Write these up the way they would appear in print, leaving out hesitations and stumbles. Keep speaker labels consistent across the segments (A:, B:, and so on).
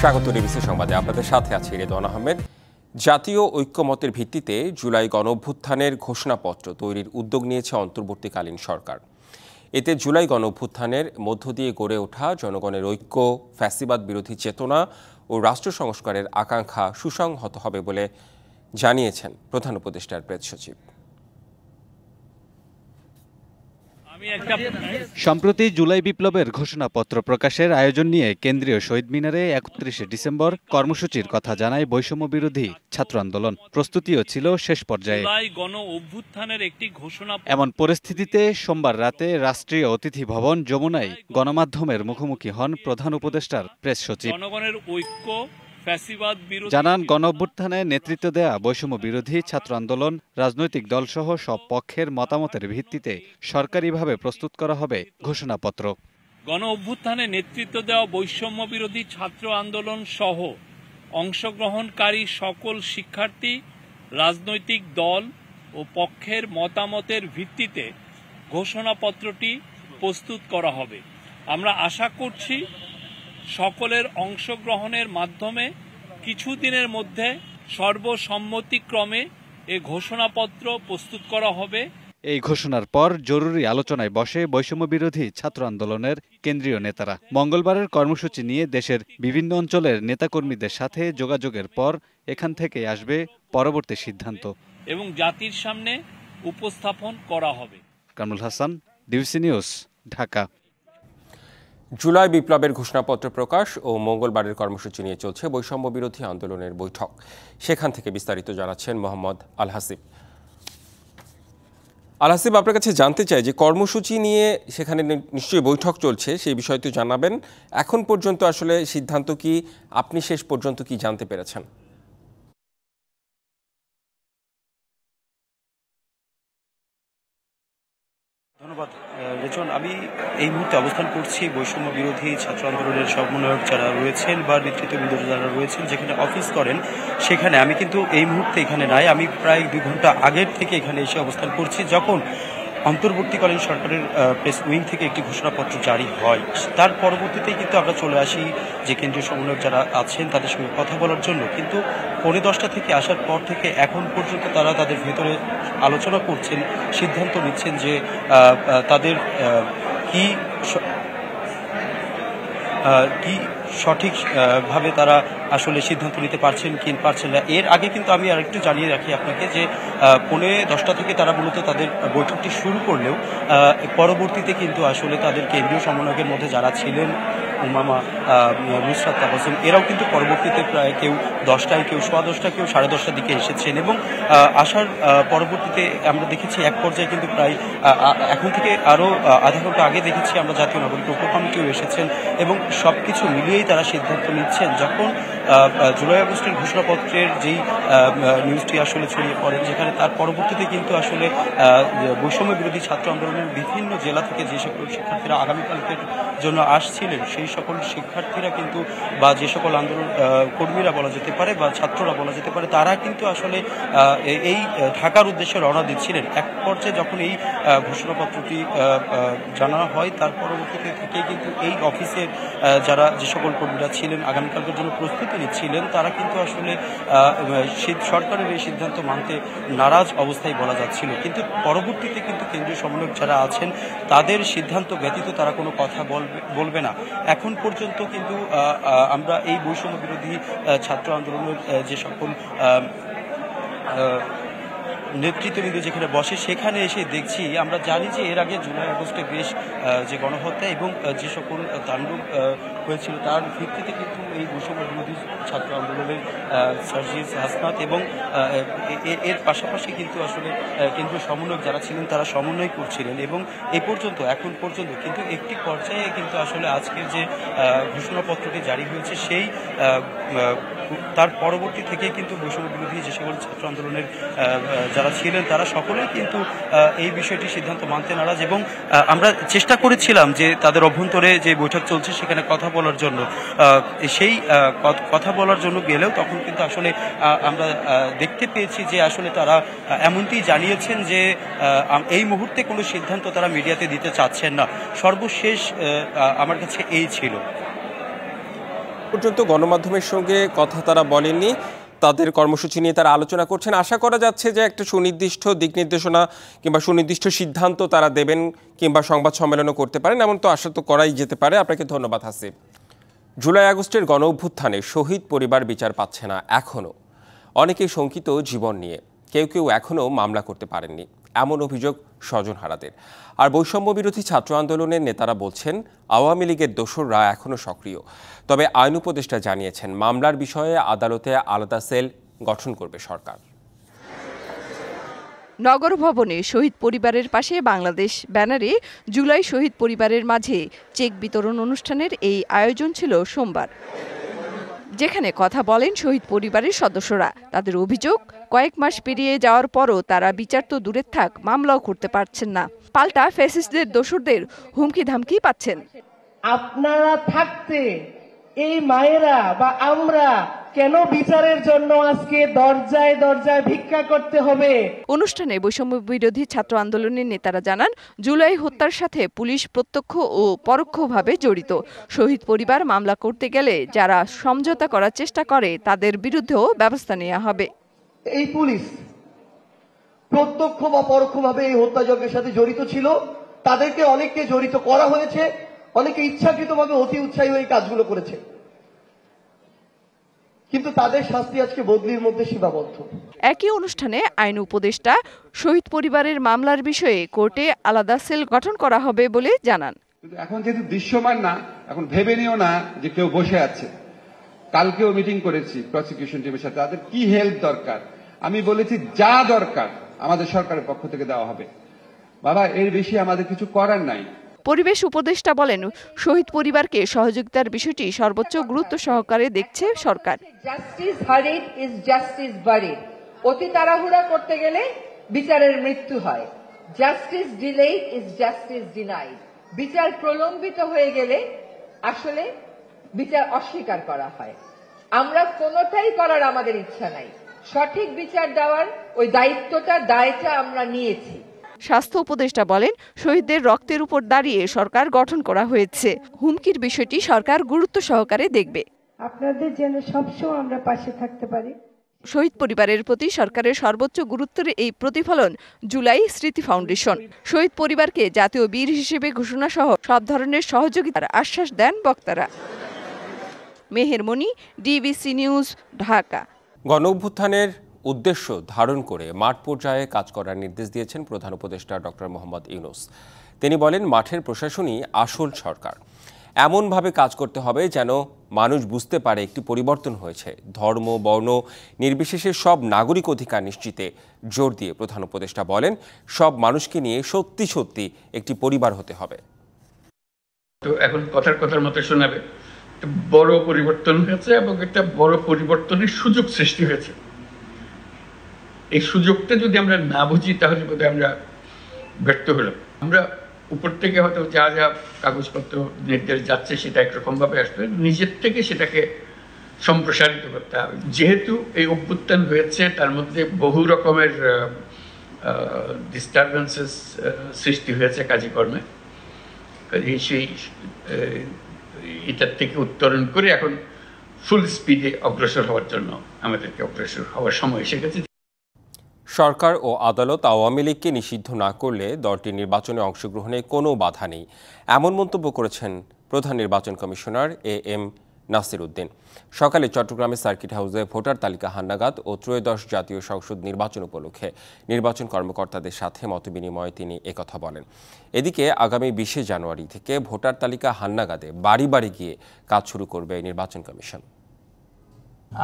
A: স্বাগত ডিবিসি সংবাদে, আপনাদের সাথে আছি রেদওয়ান আহমেদ। জাতীয় ঐক্যমতের ভিত্তিতে জুলাই গণঅভ্যুত্থানের ঘোষণাপত্র তৈরির উদ্যোগ নিয়েছে অন্তর্বর্তীকালীন সরকার। এতে জুলাই গণঅভ্যুত্থানের মধ্য দিয়ে গড়ে ওঠা জনগণের ঐক্য, ফ্যাসিবাদ বিরোধী চেতনা ও রাষ্ট্র সংস্কারের আকাঙ্ক্ষা সুসংহত হবে বলে জানিয়েছেন প্রধান উপদেষ্টার প্রেস সচিব।
B: সম্প্রতি জুলাই বিপ্লবের ঘোষণাপত্র প্রকাশের আয়োজন নিয়ে কেন্দ্রীয় শহীদ মিনারে 31শে ডিসেম্বর কর্মসূচির কথা জানায় বৈষম্য বিরোধী ছাত্র আন্দোলন। প্রস্তুতিও ছিল শেষ পর্যায়ে। এমন পরিস্থিতিতে সোমবার রাতে রাষ্ট্রীয় অতিথি ভবন যমুনায় গণমাধ্যমের মুখোমুখি হন প্রধান উপদেষ্টার প্রেস সচিব। জানান, গণঅভ্যুত্থানে নেতৃত্ব দেয়া বৈষম্য বিরোধী ছাত্র আন্দোলন, রাজনৈতিক দলসহ সব পক্ষের মতামতের ভিত্তিতে সরকারিভাবে প্রস্তুত করা হবে ঘোষণাপত্র।
C: গণঅভ্যুত্থানে নেতৃত্ব দেওয়া বৈষম্য বিরোধী ছাত্র আন্দোলন সহ অংশগ্রহণকারী সকল শিক্ষার্থী, রাজনৈতিক দল ও পক্ষের মতামতের ভিত্তিতে ঘোষণাপত্রটি প্রস্তুত করা হবে। আমরা আশা করছি সকলের অংশগ্রহণের মাধ্যমে কিছুদিনের মধ্যে সর্বসম্মতিক্রমে এ ঘোষণাপত্র প্রস্তুত করা হবে।
B: এই ঘোষণার পর জরুরি আলোচনায় বসে বৈষম্য বিরোধী ছাত্র আন্দোলনের কেন্দ্রীয় নেতারা। মঙ্গলবারের কর্মসূচি নিয়ে দেশের বিভিন্ন অঞ্চলের নেতাকর্মীদের সাথে যোগাযোগের পর এখান থেকে আসবে পরবর্তী সিদ্ধান্ত
C: এবং জাতির সামনে উপস্থাপন করা হবে।
B: Kamrul Hasan, DBC news, Dhaka.
A: জুলাই বিপ্লবের ঘোষণাপত্র প্রকাশ ও মঙ্গলবারের কর্মসূচি নিয়ে চলছে বৈষম্য বিরোধী আন্দোলনের বৈঠক। সেখান থেকে বিস্তারিত জানাচ্ছেন মোহাম্মদ আল হাসিব। আল হাসিব, আপনার কাছে জানতে চাই যে কর্মসূচি নিয়ে সেখানে নিশ্চয়ই বৈঠক চলছে, সেই বিষয়টি জানাবেন। এখন পর্যন্ত আসলে সিদ্ধান্ত কি, আপনি শেষ পর্যন্ত কি জানতে পেরেছেন?
D: ধন্যবাদ রেজন। আমি এই মুহূর্তে অবস্থান করছি বৈষম্য বিরোধী ছাত্র আন্দোলনের সমন্বয়ক যারা রয়েছেন বা নেতৃত্ববৃন্দ যারা রয়েছেন যেখানে অফিস করেন, সেখানে আমি কিন্তু এই মুহূর্তে এখানে নাই। আমি প্রায় 2 ঘন্টা আগের থেকে এখানে এসে অবস্থান করছি যখন অন্তর্বর্তীকালীন সরকারের প্রেস উইং থেকে একটি ঘোষণাপত্র জারি হয়। তার পরবর্তীতেই কিন্তু আমরা চলে আসি যে কেন্দ্রীয় সমন্বয়ক যারা আছেন তাদের সঙ্গে কথা বলার জন্য। কিন্তু 10:45 থেকে আসার পর থেকে এখন পর্যন্ত তারা তাদের ভেতরে আলোচনা করছেন, সিদ্ধান্ত নিচ্ছেন যে তাদের কি সঠিকভাবে তারা আসলে সিদ্ধান্ত নিতে পারছেন কি পারছেন না। এর আগে কিন্তু আমি আরেকটু জানিয়ে রাখি আপনাকে যে 10:45 থেকে তারা মূলত তাদের বৈঠকটি শুরু করলেও পরবর্তীতে কিন্তু আসলে তাদের কেন্দ্রীয় সমন্বয়কের মধ্যে যারা ছিলেন, উমামা, নুসরাত, তাবাসসুম, এরাও কিন্তু পরবর্তীতে প্রায় কেউ 10টায়, কেউ 10:15, কেউ 10:30টার দিকে এসেছেন এবং আসার পরবর্তীতে আমরা দেখেছি এক পর্যায়ে কিন্তু প্রায় এখন থেকে আরও আধা ঘন্টা আগে দেখেছি আমরা জাতীয় নাগরিক ঐক্য কমিটিও এসেছেন এবং সবকিছু মিলিয়েই তারা সিদ্ধান্ত নিচ্ছেন। যখন জুলাই আগস্টের ঘোষণাপত্রের যেই নিউজটি আসলে ছড়িয়ে পড়েন, যেখানে তার পরবর্তীতে কিন্তু আসলে বৈষম্য বিরোধী ছাত্র আন্দোলনের বিভিন্ন জেলা থেকে যে সকল শিক্ষার্থীরা আগামীকালকের জন্য আসছিলেন, সেই সকল শিক্ষার্থীরা কিন্তু বা যে সকল আন্দোলন কর্মীরা বলা যেতে পারে বা ছাত্ররা বলা যেতে পারে, তারা কিন্তু আসলে এই ঢাকার উদ্দেশ্যে রওনা দিচ্ছিলেন। এক পর্যায়ে যখন এই ঘোষণাপত্রটি জানানো হয়, তার পরবর্তীতে থেকে কিন্তু এই অফিসের যারা যে সকল কর্মীরা ছিলেন আগামীকালকের জন্য প্রস্তুতি নিচ্ছিলেন, তারা কিন্তু আসলে সরকারের এই সিদ্ধান্ত মানতে নারাজ অবস্থায় বলা যাচ্ছিল। কিন্তু পরবর্তীতে কিন্তু কেন্দ্রীয় সমন্বয়ক যারা আছেন তাদের সিদ্ধান্ত ব্যতীত তারা কোনো কথা বলবে না। এখন পর্যন্ত কিন্তু আমরা এই বৈষম্য বিরোধী ছাত্র আন্দোলনের যে সকল নেতৃত্ববৃন্দ যেখানে বসে সেখানে এসে দেখছি, আমরা জানি যে এর আগে জুলাই আগস্টে বেশ যে গণহত্যা এবং যে সকল তাণ্ডব হয়েছিল তার ভিত্তিতে কিন্তু এই বৈষম্য বিরোধী ছাত্র আন্দোলনের সার্জিস হাসনাত এবং এর পাশাপাশি কিন্তু আসলে কেন্দ্রীয় সমন্বয়ক যারা ছিলেন তারা সমন্বয় করছিলেন এবং এখন পর্যন্ত কিন্তু একটি পর্যায়ে কিন্তু আসলে আজকের যে ঘোষণাপত্রটি জারি হয়েছে সেই তার পরবর্তী থেকে কিন্তু বৈষম্য বিরোধী যে সকল ছাত্র আন্দোলনের যারা ছিলেন তারা সকলেই কিন্তু এই বিষয়টি সিদ্ধান্ত মানতে নারাজ এবং আমরা চেষ্টা করেছিলাম যে তাদের অভ্যন্তরে যে বৈঠক চলছে সেখানে কথা বলার জন্য, সেই কথা বলার জন্য গেলেও তখন কিন্তু আসলে আমরা দেখতে পেয়েছি যে আসলে তারা এমনটি জানিয়েছেন যে এই মুহূর্তে কোনো সিদ্ধান্ত তারা মিডিয়াতে দিতে চাচ্ছেন না। সর্বশেষ আমার কাছে এই ছিল।
A: পর্যন্ত গণমাধ্যমের সঙ্গে কথা তারা বলেননি, তাদের কর্মসূচি নিয়ে তারা আলোচনা করছেন। আশা করা যাচ্ছে যে একটা সুনির্দিষ্ট দিক নির্দেশনা কিংবা সুনির্দিষ্ট সিদ্ধান্ত তারা দেবেন কিংবা সংবাদ সম্মেলনও করতে পারেন, এমন তো আশা তো করাই যেতে পারে। আপনাকে ধন্যবাদ হাসিব। জুলাই আগস্টের গণ অভ্যুত্থানে শহীদ পরিবার বিচার পাচ্ছে না এখনও। অনেকেই শঙ্কিত জীবন নিয়ে, কেউ কেউ এখনও মামলা করতে পারেননি, এমন অভিযোগ স্বজনহারাদের। আর বৈষম্য বিরোধী ছাত্র আন্দোলনের নেতারা বলছেন আওয়ামী লীগের দোসররা এখনও সক্রিয়। তবে আইন উপদেষ্টা জানিয়েছেন মামলার বিষয়ে আদালতে আলাদা সেল গঠন করবে সরকার।
E: নগর ভবনে শহীদ পরিবারের পাশে বাংলাদেশ ব্যানারে জুলাই শহীদ পরিবারের মাঝে চেক বিতরণ অনুষ্ঠানের এই আয়োজন ছিল সোমবার, যেখানে কথা বলেন শহীদ পরিবারের সদস্যরা। তাদের অভিযোগ, কয়েক মাস পেরিয়ে যাওয়ার পরও তারা বিচার তো দূরের থাক, মামলাও করতে পারছেন না। পাল্টা ফ্যাসিস্টদের দোসরদের হুমকি ধামকি পাচ্ছেন।
F: আপনারা থাকতে এই মায়েরা বা আমরা কেন বিচারের জন্য আজকে দরজায় দরজায় ভিক্ষা করতে হবে?
E: অনুষ্ঠানে বৈষম্য বিরোধী ছাত্র আন্দোলনের নেতারা জানান, জুলাই হত্যার সাথে পুলিশ প্রত্যক্ষ ও পরোক্ষভাবে জড়িত। শহীদ পরিবার মামলা করতে গেলে যারা সমঝোতা করার চেষ্টা করে তাদের বিরুদ্ধেও ব্যবস্থা নেওয়া হবে।
F: এই পুলিশ প্রত্যক্ষ বা পরোক্ষভাবে এই হত্যাযজ্ঞের সাথে জড়িত ছিল, তাদেরকে অনেককে জড়িত করা হয়েছে, অনেকে ইচ্ছাকৃতভাবে অতি উৎসাহী হয়ে কাজগুলো করেছে, কিন্তু তাদের শাস্তি আজকে বদলির মধ্যে সীমাবদ্ধ।
E: একই অনুষ্ঠানে আইন উপদেষ্টা শহীদ পরিবারের মামলার বিষয়ে কোর্টে আলাদা সেল গঠন করা হবে বলে জানান।
G: এখন যেহেতু দৃশ্যমান না, এখন ভেবে নিও না যে কেউ বসে আছে। কালকেও মিটিং করেছি প্রসিকিউশন টিমের সাথে, তাদের কি হেল্প দরকার আমি বলেছি, যা দরকার আমাদের সরকারের পক্ষ থেকে দেওয়া হবে। বাবা, এর বেশি আমাদের কিছু করার নাই।
E: পরিবেশ উপদেষ্টা বলেন, শহীদ পরিবারকে সহযোগিতার বিষয়টি সর্বোচ্চ গুরুত্ব সহকারে দেখছে সরকার।
H: Justice hurried is justice buried. অতি তাড়াহুড়া করতে গেলে বিচারের মৃত্যু হয়। Justice delayed is justice denied. বিচার প্রলম্বিত হয়ে গেলে আসলে বিচার অস্বীকার করা হয়। আমরা কোনোটাই করার আমাদের ইচ্ছা নাই। সঠিক বিচার দেওয়ার ওই দায়টা আমরা নিয়েছি।
E: স্বাস্থ্য উপদেষ্টা বলেন, শহীদদের রক্তের উপর দাঁড়িয়ে সরকার গঠন করা হয়েছে। হুমকির বিষয়টি সরকার গুরুত্ব সহকারে দেখবে।
F: আপনাদের যেন সবসময় আমরা পাশে থাকতে পারি।
E: শহীদ পরিবারের প্রতি সরকারের সর্বোচ্চ গুরুত্বের এই প্রতিফলন জুলাই স্মৃতি ফাউন্ডেশন। শহীদ পরিবারকে জাতীয় বীর হিসেবে ঘোষণা সহ সব ধরনের সহযোগিতার আশ্বাস দেন বক্তারা। মেহের মনি, ডিবিসি নিউজ, ঢাকা।
A: গণ অভ্যুত্থানের উদ্দেশ্য ধারণ করে মাঠ পর্যায়ে কাজ করার নির্দেশ দিয়েছেন প্রধান উপদেষ্টা ডক্টর মোহাম্মদ ইউনূস। তিনি বলেন, মাঠের প্রশাসনই আসল সরকার। এমনভাবে কাজ করতে হবে যেন মানুষ বুঝতে পারে একটি পরিবর্তন হয়েছে। ধর্ম, বর্ণ নির্বিশেষে সব নাগরিক অধিকার নিশ্চিতে জোর দিয়ে প্রধান উপদেষ্টা বলেন, সব মানুষকে নিয়ে সত্যি সত্যি একটি পরিবার হতে হবে।
I: তো এখন কথার মতো শোনাবে, বড় পরিবর্তন হয়েছে এবং একটা বড় পরিবর্তনের সুযোগ সৃষ্টি হয়েছে। এই সুযোগটা যদি আমরা না বুঝি তাহলে বোধহয় আমরা ব্যর্থ হলাম। আমরা উপর থেকে হয়তো যা যা কাগজপত্র নির্দেশ যাচ্ছে সেটা একরকম ভাবে আসবে, নিজের থেকে সেটাকে সম্প্রসারিত করতে হবে। যেহেতু এই অভ্যুত্থান হয়েছে, তার মধ্যে বহু রকমের ডিস্টারবেন্সেস সৃষ্টি হয়েছে কাজকর্মে, সেই এটার থেকে উত্তরণ করে এখন ফুল স্পিডে অগ্রসর হওয়ার জন্য আমাদেরকে অগ্রসর হওয়ার সময় এসে গেছে।
A: সরকার ও আদালত আওয়ামী লীগকে নিষিদ্ধ না করলে দলটির নির্বাচনে অংশগ্রহণে কোনো বাধা নেই, এমন মন্তব্য করেছেন প্রধান নির্বাচন কমিশনার AM নাসির উদ্দিন। সকালে চট্টগ্রামের সার্কিট হাউসে ভোটার তালিকা হালনাগাদ ও ত্রয়োদশ জাতীয় সংসদ নির্বাচন উপলক্ষে নির্বাচন কর্মকর্তাদের সাথে মতবিনিময়ে তিনি একথা বলেন। এদিকে আগামী 20 জানুয়ারি থেকে ভোটার তালিকা হালনাগাদে বাড়ি বাড়ি গিয়ে কাজ শুরু করবে নির্বাচন কমিশন।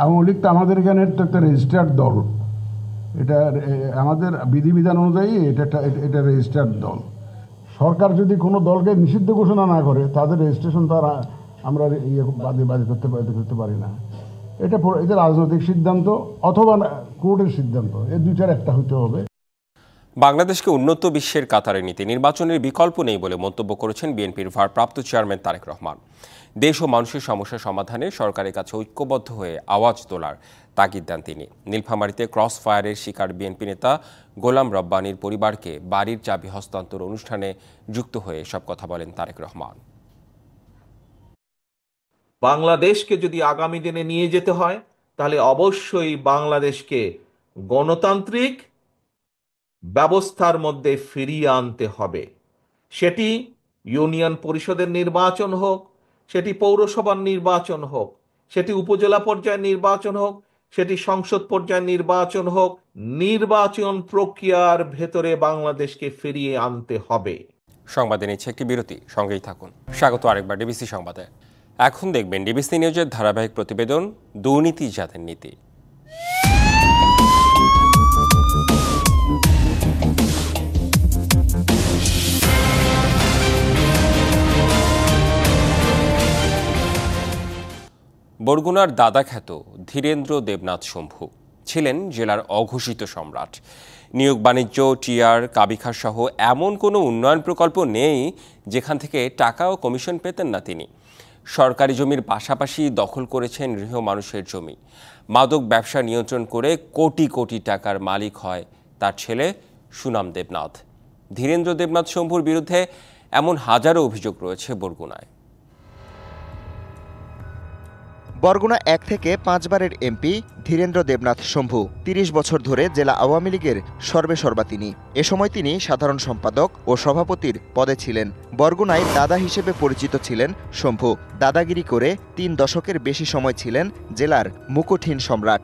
J: আওয়ামী লীগ তো আমাদের এখানে একটা রেজিস্টার্ড দল, এটা আমাদের বিধিবিধান অনুযায়ী এটা রেজিস্টার্ড দল। সরকার যদি কোনো দলকে নিষিদ্ধ ঘোষণা না করে তাদের রেজিস্ট্রেশন তো আমরা বাদে করতে পারি না। এটা রাজনৈতিক সিদ্ধান্ত অথবা কোর্টের সিদ্ধান্ত, এর দুইটার একটা হইতে হবে।
A: বাংলাদেশকে উন্নত বিশ্বের কাতারে নিতে নির্বাচনের বিকল্প নেই বলে মন্তব্য করেছেন বিএনপির ভারপ্রাপ্ত চেয়ারম্যান তারেক রহমান। দেশ ও মানুষের সমস্যা সমাধানে সরকারের কাছে ঐক্যবদ্ধ হয়ে আওয়াজ তোলার তাগিদ দেন তিনি। নীলফামারীতে ক্রস ফায়ারের শিকার বিএনপি নেতা গোলাম রব্বানীর পরিবারকে বাড়ির চাবি হস্তান্তর অনুষ্ঠানে যুক্ত হয়ে সব কথা বলেন তারেক রহমান।
K: বাংলাদেশকে যদি আগামী দিনে নিয়ে যেতে হয় তাহলে অবশ্যই বাংলাদেশকে গণতান্ত্রিক ব্যবস্থার মধ্যে ফিরিয়ে আনতে হবে। সেটি ইউনিয়ন পরিষদের নির্বাচন হোক, সেটি পৌরসভার নির্বাচন হোক, সেটি উপজেলা পর্যায়ের নির্বাচন হোক, সেটি সংসদ পর্যায়ের নির্বাচন হোক, নির্বাচন প্রক্রিয়ার ভেতরে বাংলাদেশকে ফিরিয়ে আনতে হবে।
A: সংবাদে নিচ্ছে একটি বিরতি, সঙ্গেই থাকুন। স্বাগত আরেকবার ডিবিসি সংবাদে। এখন দেখবেন ডিবিসি নিউজের ধারাবাহিক প্রতিবেদন দুর্নীতি যাদের নীতি। বরগুনার দাদাখ্যাত ধীরেন্দ্র দেবনাথ শম্ভু ছিলেন জেলার অঘোষিত সম্রাট। নিয়োগ, বাণিজ্য, টিআর, কাবিখা সহ এমন কোনো উন্নয়ন প্রকল্প নেই যেখান থেকে টাকা ও কমিশন পেতেন না তিনি। সরকারি জমির পাশাপাশি দখল করেছেন নিরীহ মানুষের জমি। মাদক ব্যবসা নিয়ন্ত্রণ করে কোটি কোটি টাকার মালিক হয় তার ছেলে সুনাম দেবনাথ। ধীরেন্দ্র দেবনাথ শম্ভুর বিরুদ্ধে এমন হাজারো অভিযোগ রয়েছে বরগুনায়।
L: বরগুনা 1 থেকে 5 বারের এমপি ধীরেন্দ্র দেবনাথ শম্ভু 30 বছর ধরে জেলা আওয়ামী লীগের সর্বেসর্বা তিনি। এ সময় তিনি সাধারণ সম্পাদক ও সভাপতির পদে ছিলেন। বরগুনায় দাদা হিসেবে পরিচিত ছিলেন শম্ভু। দাদাগিরি করে 3 দশকের বেশি সময় ছিলেন জেলার মুকুটহীন সম্রাট।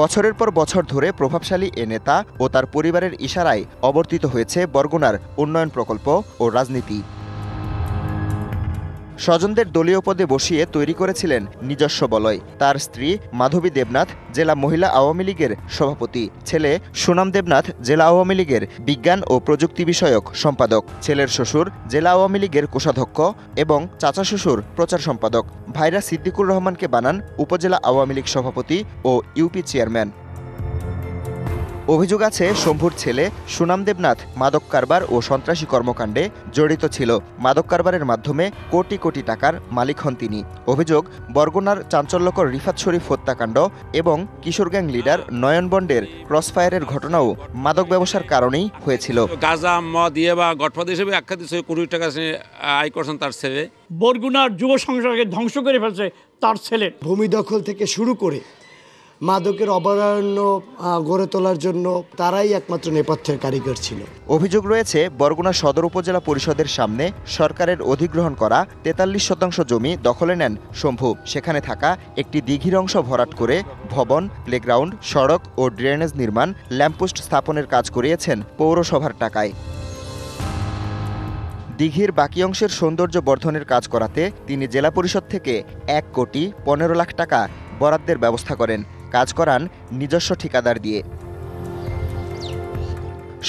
L: বছরের পর বছর ধরে প্রভাবশালী এ নেতা ও তার পরিবারের ইশারায় অবর্তিত হয়েছে বরগুনার উন্নয়ন প্রকল্প ও রাজনীতি। স্বজনদের দলীয় পদে বসিয়ে তৈরি করেছিলেন নিজস্ব বলয়। তার স্ত্রী মাধবী দেবনাথ জেলা মহিলা আওয়ামী লীগের সভাপতি, ছেলে সুনাম দেবনাথ জেলা আওয়ামী লীগের বিজ্ঞান ও প্রযুক্তি বিষয়ক সম্পাদক, ছেলের শ্বশুর জেলা আওয়ামী লীগের কোষাধ্যক্ষ এবং চাচা শ্বশুর প্রচার সম্পাদক। ভাইরা সিদ্দিকুর রহমানকে বানান উপজেলা আওয়ামী লীগ সভাপতি ও ইউপি চেয়ারম্যান। অভিযোগ আছে শম্ভুর ছেলে সুনাম দেবনাথ মাদক কারবার ও সন্ত্রাসী কর্মকাণ্ডে জড়িত ছিল। মাদক কারবারের মাধ্যমে কোটি কোটি টাকার মালিক হন তিনি। অভিযোগ, বরগুনার চাঞ্চল্যকর রিফাত শরীফ হত্যাকাণ্ড এবং কিশোর গ্যাং লিডার নয়ন বন্ডের ক্রসফায়ারের ঘটনাও মাদক ব্যবসার কারণেই হয়েছিল।
M: গাঁজা, মদ দিয়ে বা গঠফাদ হিসেবে আখ্যা দিচ্ছে, কোটি টাকা আয় করছেন তার ছেলে।
N: বরগুনার যুব সংসদকে ধ্বংস করে ফেলছে তার ছেলে।
O: ভূমি দখল থেকে শুরু করে মাদকের অভয়ারণ্য গড়ে তোলার জন্য তারাই একমাত্র নেপথ্যের কারিগর ছিল।
L: অভিযোগ রয়েছে বরগুনা সদর উপজেলা পরিষদের সামনে সরকারের অধিগ্রহণ করা 43% জমি দখলে নেন শম্ভু। সেখানে থাকা একটি দিঘির অংশ ভরাট করে ভবন, প্লেগ্রাউন্ড, সড়ক ও ড্রেনেজ নির্মাণ, ল্যাম্পপোস্ট স্থাপনের কাজ করিয়েছেন পৌরসভার টাকায়। দিঘির বাকি অংশের সৌন্দর্য বর্ধনের কাজ করাতে তিনি জেলা পরিষদ থেকে 1,15,00,000 টাকা বরাদ্দের ব্যবস্থা করেন। কাজ করান নিজস্ব ঠিকাদার দিয়ে।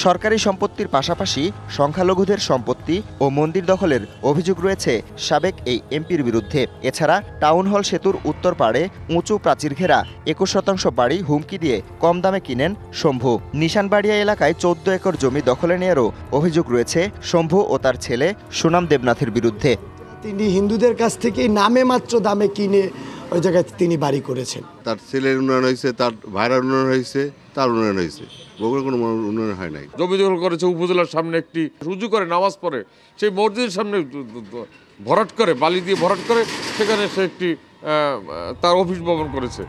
L: সরকারি সম্পত্তির পাশাপাশি সংখ্যালঘুদের সম্পত্তি ও মন্দির দখলের অভিযোগ রয়েছে সাবেক এই এমপির বিরুদ্ধে। এছাড়া টাউন হল সেতুর উত্তর পাড়ে উঁচু প্রাচীর ঘেরা 21% বাড়ি হুমকি দিয়ে কম দামে কিনেন শম্ভু। নিশানবাড়িয়া এলাকায় 14 একর জমি দখলে নেওয়ারও অভিযোগ রয়েছে শম্ভু ও তার ছেলে সুনাম দেবনাথের বিরুদ্ধে।
O: তিনি হিন্দুদের কাছ থেকে নামে মাত্র দামে কিনে ওই জায়গায় তিনি বাড়ি করেছেন।
P: তার ছেলের উন্নয়ন হয়েছে, তার ভাইয়ের উন্নয়ন হয়েছে, তার উন্নয়ন হয়েছে, বগুড়ার কোনো উন্নয়ন হয় নাই।
Q: জমি দখল করেছে উপজেলার সামনে, একটি রুজু করে নামাজ পড়ে সেই মসজিদের সামনে ভরাট করে, বালি দিয়ে ভরাট করে সেখানে সে একটি তার অফিস ভবন করেছে।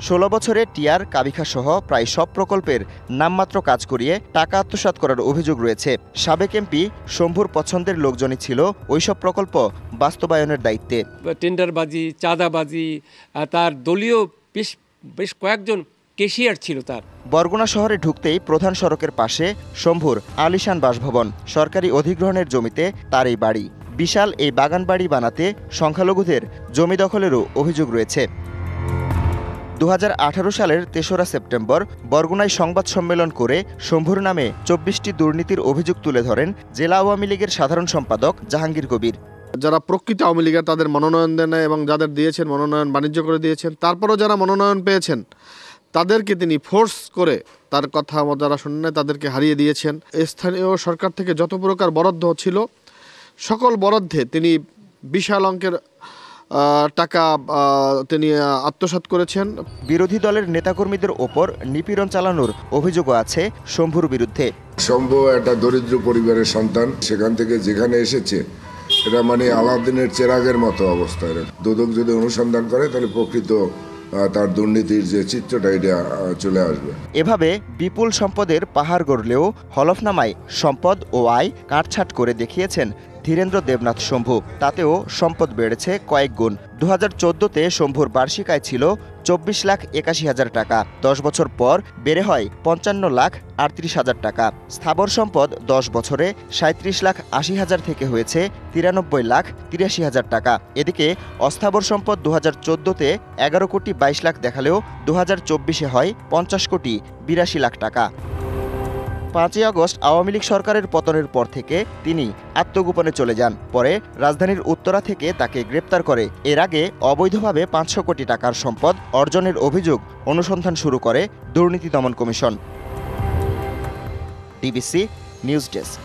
L: 16 বছরে টিআর, কাবিখা সহ প্রায় সব প্রকল্পের নামমাত্র কাজ করিয়ে টাকা আত্মসাৎ করার অভিযোগ রয়েছে। সাবেক এমপি শম্ভুর পছন্দের লোকজনই ছিল ওইসব প্রকল্প বাস্তবায়নের দায়িত্বে।
R: টেন্ডারবাজি, চাঁদাবাজি, তার দলীয় বেশ কয়েকজন কেশিয়ার ছিল তার।
L: বরগুনা শহরে ঢুকতেই প্রধান সড়কের পাশে শম্ভুর আলিশান বাসভবন। সরকারি অধিগ্রহণের জমিতে তার এই বাড়ি। বিশাল এই বাগান বাড়ি বানাতে সংখ্যালঘুদের জমি দখলেরও অভিযোগ রয়েছে। 2018 সালের 3রা সেপ্টেম্বর বরগুনায় সংবাদ সম্মেলন করে শম্ভুর নামে 24টি দুর্নীতির অভিযোগ তুলে ধরেন জেলা আওয়ামী লীগের সাধারণ সম্পাদক জাহাঙ্গীর কবির।
S: যারা প্রকৃত আওয়ামী লীগের তাদের মনোনয়ন দেন এবং যাদের দিয়েছেন মনোনয়ন বাণিজ্য করে দিয়েছেন, তারপরও যারা মনোনয়ন পেয়েছেন তাদেরকে তিনি ফোর্স করে তার কথা যারা শুনে তাদেরকে হারিয়ে দিয়েছেন। স্থানীয় সরকার থেকে যত প্রকার বরাদ্দ ছিল সকল বরাদ্দে তিনি বিশাল অঙ্কের টাকা তিনি আত্মসাৎ করেছেন।
L: বিরোধী দলের নেতাকর্মীদের ওপর নিপীড়ন চালানোর অভিযোগও আছে শম্ভুর বিরুদ্ধে।
T: শম্ভু একটা দরিদ্র পরিবারের সন্তান, সেখান থেকে যেখানে এসেছে এটা মানে আলাউদ্দিনের চেরাগের মতো অবস্থা। দুদক যদি অনুসন্ধান করে তাহলে প্রকৃত তার দুর্নীতির যে চিত্রটা এটা চলে আসবে।
L: এভাবে বিপুল সম্পদের পাহাড় গড়লেও হলফনামায় সম্পদ ও আয় কাটছাট করে দেখিয়েছেন ধীরেন্দ্র দেবনাথ শম্ভু। তাতেও সম্পদ বেড়েছে কয়েক গুণ। 2014-তে শম্ভুর বার্ষিক আয় ছিল 24,81,000 টাকা। 10 বছর পর বেড়ে হয় 55,38,000 টাকা। স্থাবর সম্পদ 10 বছরে 37,80,000 থেকে হয়েছে 93,83,000 টাকা। এদিকে অস্থাবর সম্পদ 2014-তে 11,22,00,000 দেখালেও 2024-এ হয় 50,82,00,000 টাকা। 5ই আগস্ট আওয়ামী লীগ সরকারের পতনের পর থেকে তিনি আত্মগোপনে চলে যান। পরে রাজধানীর উত্তরা থেকে তাকে গ্রেপ্তার করে। এর আগে অবৈধভাবে 500 কোটি টাকার সম্পদ অর্জনের অভিযোগ অনুসন্ধান শুরু করে দুর্নীতি দমন কমিশন। DBC news desk.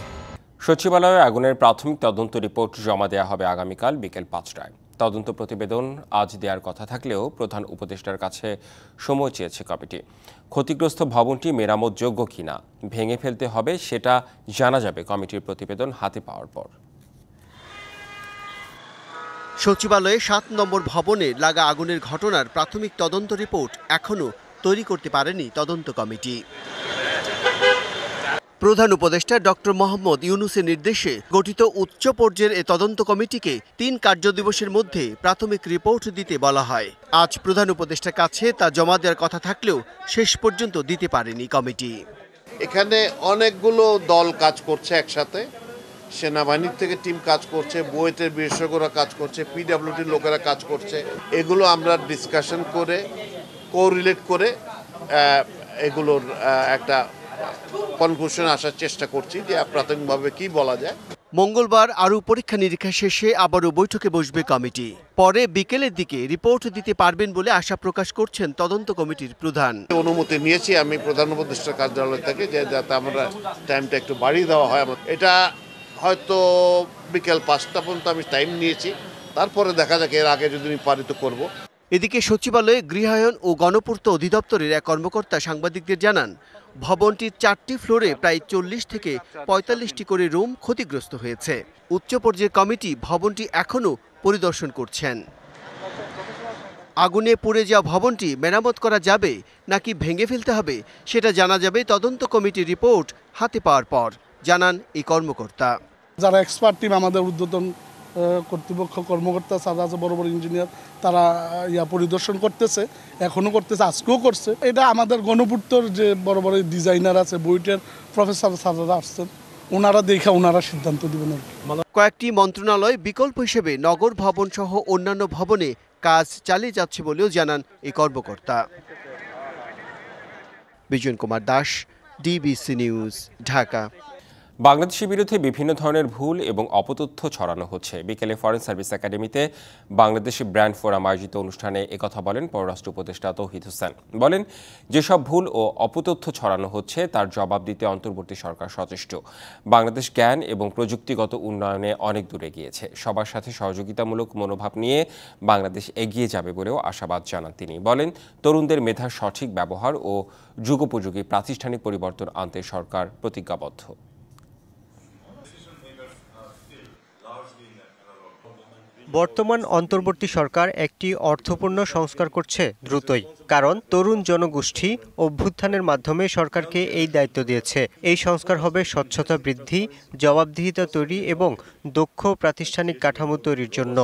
A: সচিবালয়ে আগুনের প্রাথমিক তদন্ত রিপোর্ট জমা দেওয়া হবে আগামীকাল বিকেল 5টায়। তদন্ত প্রতিবেদন আজ দেওয়ার কথা থাকলেও প্রধান উপদেষ্টার কাছে সময় চেয়েছে কমিটি। ক্ষতিগ্রস্ত ভবনটি মেরামতযোগ্য কিনা ভেঙে ফেলতে হবে সেটা জানা যাবে কমিটির প্রতিবেদন হাতে পাওয়ার পর।
U: সচিবালয়ে 7 নম্বর ভবনে লাগা আগুনের ঘটনার প্রাথমিক তদন্ত রিপোর্ট এখনও তৈরি করতে পারেনি তদন্ত কমিটি। প্রধান উপদেষ্টা ডক্টর মোহাম্মদ ইউনূসের নির্দেশে গঠিত উচ্চ পর্যায়ের এ তদন্ত কমিটিকে 3 কার্যদিবসের মধ্যে প্রাথমিক রিপোর্ট দিতে বলা হয়। আজ প্রধান উপদেষ্টার কাছে তা জমা দেওয়ার কথা থাকলেও শেষ পর্যন্ত দিতে পারেনি কমিটি।
V: এখানে অনেকগুলো দল কাজ করছে একসাথে। সেনাবাহিনীর থেকে টিম কাজ করছে, বুয়েটের বিশেষজ্ঞরা কাজ করছে, পিডব্লিউডির লোকেরা কাজ করছে। এগুলো আমরা ডিসকাশন করে কোরিলেট করে এগুলোর একটা কনক্লুশন আসার চেষ্টা করছি যে প্রাথমিকভাবে কি বলা যায়।
U: মঙ্গলবার আরও পরীক্ষা নিরীক্ষা শেষে আবারও বৈঠকে বসবে কমিটি। পরে বিকেলের দিকে রিপোর্ট দিতে পারবেন বলে আশা প্রকাশ করছেন তদন্ত কমিটির প্রধান।
V: অনুমতি নিয়েছি আমি প্রধান উপদেষ্টার কার্যালয় থেকে যে যাতে আমরা টাইমটা একটু বাড়িয়ে দেওয়া হয়। এটা হয়তো বিকেল 5টা পর্যন্ত আমি টাইম নিয়েছি, তারপরে দেখা যাক এর আগে যদি আমি পারি তো করব।
U: এদিকে সচিবালয়ে গৃহায়ন ও গণপূর্ত অধিদপ্তরের এক কর্মকর্তা সাংবাদিকদের জানান, ভবনটির 4টি ফ্লোরে প্রায় 40 থেকে 45টি করে রুম ক্ষতিগ্রস্ত হয়েছে। উচ্চ পর্যায়ের কমিটি ভবনটি এখনও পরিদর্শন করছেন। আগুনে পুড়ে যাওয়া ভবনটি মেরামত করা যাবে নাকি ভেঙে ফেলতে হবে সেটা জানা যাবে তদন্ত কমিটির রিপোর্ট হাতে পাওয়ার পর, জানান এই কর্মকর্তা।
W: যারা এক্সপার্ট টিম আমাদের ঊর্ধ্বতন কর্তৃপক্ষ কর্মকর্তা সাদা আছে, বড় বড় ইঞ্জিনিয়ার, তারা পরিদর্শন করতেছে, এখনও করতেছে, আজকেও করছে। এটা আমাদের গণপূর্তর যে বড় বড় ডিজাইনার আছে, বুয়েটের প্রফেসর সাদারা আসছেন, ওনারা দেখে ওনারা সিদ্ধান্ত দেবেন।
U: কয়েকটি মন্ত্রণালয় বিকল্প হিসেবে নগর ভবন সহ অন্যান্য ভবনে কাজ চালিয়ে যাচ্ছে বলেও জানান এই কর্মকর্তা। বিজয় কুমার দাস, ডিবিসি নিউজ, ঢাকা।
A: বাংলাদেশের বিরুদ্ধে বিভিন্ন ধরনের ভুল এবং অপতথ্য ছড়ানো হচ্ছে। বিকেলে ফরেন সার্ভিস একাডেমিতে বাংলাদেশি ব্র্যান্ড ফোরাম আয়োজিত অনুষ্ঠানে একথা বলেন পররাষ্ট্র উপদেষ্টা তৌহিদ হোসেন। বলেন, যেসব ভুল ও অপতথ্য ছড়ানো হচ্ছে তার জবাব দিতে অন্তর্বর্তী সরকার সচেষ্ট। বাংলাদেশ জ্ঞান এবং প্রযুক্তিগত উন্নয়নে অনেক দূরে গিয়েছে। সবার সাথে সহযোগিতামূলক মনোভাব নিয়ে বাংলাদেশ এগিয়ে যাবে বলেও আশাবাদ জানান তিনি। বলেন, তরুণদের মেধার সঠিক ব্যবহার ও যুগোপযোগী প্রাতিষ্ঠানিক পরিবর্তন আনতে সরকার প্রতিজ্ঞাবদ্ধ।
X: বর্তমান অন্তর্বর্তী সরকার একটি অর্থপূর্ণ সংস্কার করছে দ্রুতই, কারণ তরুণ জনগোষ্ঠী অভ্যুত্থানের মাধ্যমে সরকারকে এই দায়িত্ব দিয়েছে। এই সংস্কার হবে স্বচ্ছতা বৃদ্ধি, জবাবদিহিতা তৈরি এবং দক্ষ প্রাতিষ্ঠানিক কাঠামো তৈরির জন্য।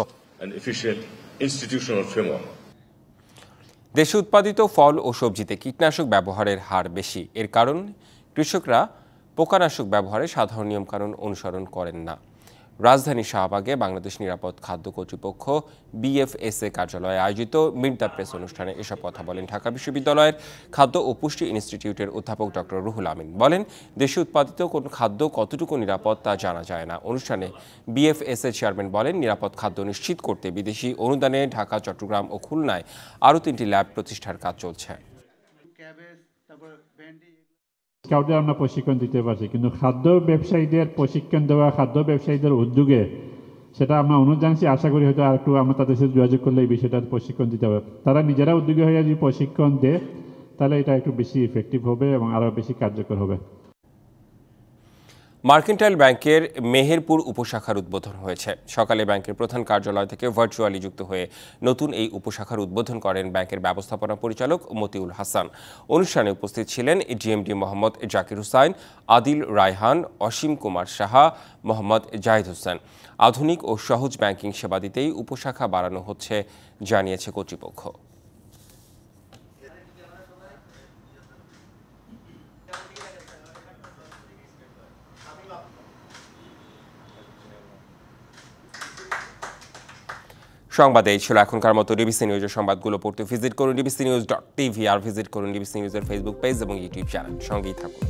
A: দেশে উৎপাদিত ফল ও সবজিতে কীটনাশক ব্যবহারের হার বেশি। এর কারণ কৃষকরা পোকানাশক ব্যবহারে সাধারণ নিয়মকানুন অনুসরণ করেন না। রাজধানী শাহবাগে বাংলাদেশ নিরাপদ খাদ্য কর্তৃপক্ষ বিএফএসএ কার্যালয়ে আয়োজিত মিট দ্য প্রেস অনুষ্ঠানে এসব কথা বলেন ঢাকা বিশ্ববিদ্যালয়ের খাদ্য ও পুষ্টি ইনস্টিটিউটের অধ্যাপক ডক্টর রুহুল আমিন। বলেন, দেশে উৎপাদিত কোন খাদ্য কতটুকু নিরাপদ তা জানা যায় না। অনুষ্ঠানে বিএফএসএ চেয়ারম্যান বলেন, নিরাপদ খাদ্য নিশ্চিত করতে বিদেশি অনুদানে ঢাকা, চট্টগ্রাম ও খুলনায় আরও 3টি ল্যাব প্রতিষ্ঠার কাজ চলছে।
Y: স্কাউটদের আমরা প্রশিক্ষণ দিতে পারছি, কিন্তু খাদ্য ব্যবসায়ীদের প্রশিক্ষণ দেওয়া, খাদ্য ব্যবসায়ীদের উদ্যোগে সেটা আমরা অনুরোধ জানাচ্ছি। আশা করি হয়তো আর একটু আমরা তাদের সাথে যোগাযোগ করলে এই বিষয়টার প্রশিক্ষণ দিতে হবে। তারা নিজেরা উদ্যোগী হয়ে যদি প্রশিক্ষণ দেয় তাহলে এটা একটু বেশি ইফেক্টিভ হবে এবং আরও বেশি কার্যকর হবে।
A: মার্কেন্টাইল ব্যাংকের মেহেরপুর উপশাখার উদ্বোধন হয়েছে। সকালে ব্যাংকের প্রধান কার্যালয় থেকে ভার্চুয়ালি যুক্ত হয়ে নতুন এই উপশাখার উদ্বোধন করেন ব্যাংকের ব্যবস্থাপনা পরিচালক মতিউল হাসান। অনুষ্ঠানে উপস্থিত ছিলেন ডিএমডি মোহাম্মদ জাকির হুসাইন, আদিল রায়হান, অসীম কুমার সাহা, মোহাম্মদ জাহিদ হোসেন। আধুনিক ও সহজ ব্যাংকিং সেবা দিতেই উপশাখা বাড়ানো হচ্ছে জানিয়েছে কর্তৃপক্ষ। সংবাদ এই ছিল এখনকার মতো। ডিবিসি নিউজের সংবাদগুলো পড়তে ভিজিট করুন dbcnews.tv আর ভিজিট করুন ডিবিসি নিউজের ফেসবুক পেজ এবং ইউটিউব চ্যানেল। সঙ্গেই থাকুন।